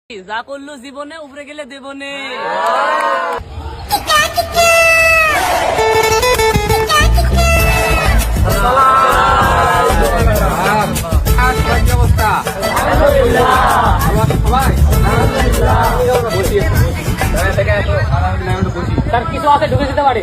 যা করলো জীবনে উপরে গেলে দেবনে। তার কিছু আছে ঢুকে যেতে পারে।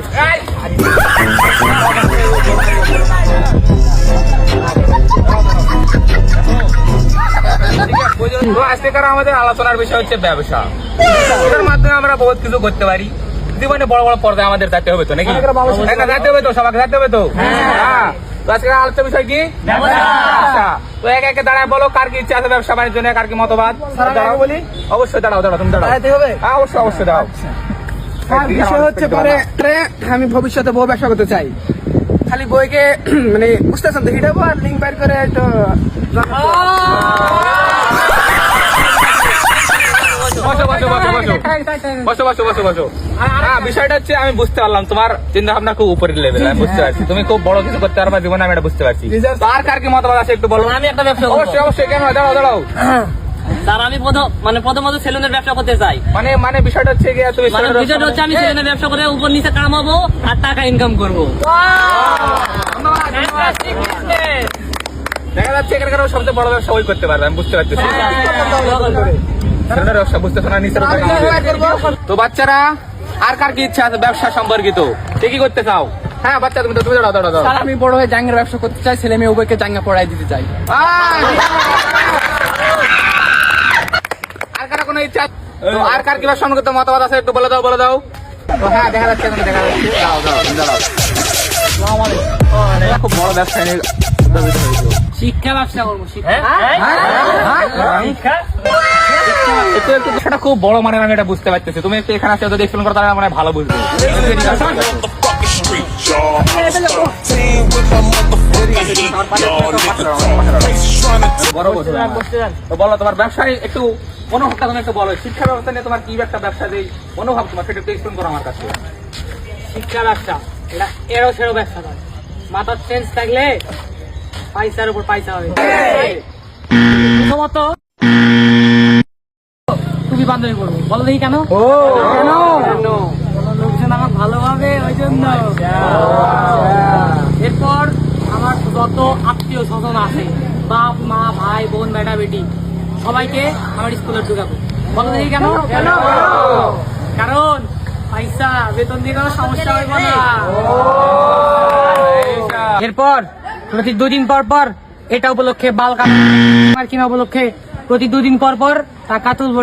আজকের আমাদের আলোচনার বিষয় হচ্ছে ব্যবসা। এটার মাধ্যমে আমরা বহুত কিছু করতে পারি। জীবনে বড় বড় পর্দায় আমাদের যেতে হবে তো নাকি? যেতে হবে তো, সবাইকে যেতে হবে তো। হ্যাঁ, তো আজকের আলোচনার বিষয় কি? ব্যবসা। তো একে একে দাঁড়ায় বলো কার কি ইচ্ছা আছে ব্যবসা বাণিজ্য নিয়ে, কার কি মতবাদ? বলি অবশ্যই দাঁড়াও, তুমি দাঁড়াও। হ্যাঁ, অবশ্যই দাঁড়াও। বিষয় হচ্ছে পরে আমি ভবিষ্যতে বউ ব্যবসা করতে চাই। খালি বইকে মানে বুঝতেছেন তো, হিটাবো আর লিঙ্ক বাইর করে একটু বিষয়টা হচ্ছে আমি বুঝতে পারলাম তোমার চিন্তা ভাবনা খুব উপরের লেভেল, আমি বুঝতে পারছি। তুমি খুব বড় কিছু করতে পারবা জীবনে, আমি এটা বুঝতে পারছি। আর কার কি মতবাদ আছে একটু বলো। আমি একটা ব্যবসা করবো। অবশ্যই কেন, দাঁড়াও। স্যার আমি প্রথমত সেলুনের ব্যবসা করতে চাই। মানে বিষয়টা হচ্ছে গিয়ে তুমি বিষয়টা হচ্ছে আমি সেলুনের ব্যবসা করে উপর নিচে কামাবো আর টাকা ইনকাম করবো। দেখা যাচ্ছে এখানকার সবচেয়ে বড় ব্যবসা ওই করতে পারবে, আমি বুঝতে পারছি। ব্যবসা বুঝতেছো না, নিচের তো বাচ্চারা আর কার কি ইচ্ছা আছে ব্যবসা সম্পর্কিত, সে কি করতে চাও? হ্যাঁ বাচ্চা, তুমি দাঁড়াও। স্যার আমি বড় হয়ে জাঙ্গের ব্যবসা করতে চাই, ছেলে মেয়ে উভয়কে জাঙ্গা পড়াই দিতে চাই। আর কার কোনো ইচ্ছা? আর কার কি ব্যবসা সম্পর্কিত মতবাদ আছে একটু বলে দাও। তো হ্যাঁ, দেখা যাচ্ছে দাঁড়াও। খুব বড় ব্যবসা নিয়ে শিক্ষা ব্যবসা করবো। সেটা খুব বড় মানে আমি এটা বুঝতে পারতেছি। তুমি একটু এখানে আসে যদি এক্সপ্লেন করো তাহলে মানে ভালো বুঝবে। বলো তোমার ব্যবসায় একটু মনোভাবটা তুমি একটু বলো। শিক্ষা ব্যবস্থা নিয়ে তোমার কি একটা ব্যবসা দেই মনোভাব তোমার, সেটা একটু এক্সপ্লেন করো আমার কাছে। শিক্ষা ব্যবসা এটা এরো সেরো ব্যবসা নয়। মাথার চেঞ্জ থাকলে পয়সার উপর পয়সা হবে। প্রথমত তুমি বান্ধবী করবো, বলো দেখি কেন? লোকজন আমার ভালোভাবে ওই জন্য। এরপর আমার যত আত্মীয় স্বজন আছে, বাপ মা ভাই বোন বেটা বেটি, সবাইকে আমার স্কুলে ঢুকাবো, বলো দেখি কেন? কারণ পয়সা বেতন দিয়ে কোনো সমস্যা হইব না। এরপর প্রতি 2 দিন পর এটা উপলক্ষে বাল কাটা, কিনা উপলক্ষে প্রতি 2 দিন পর টাকা তুলবো।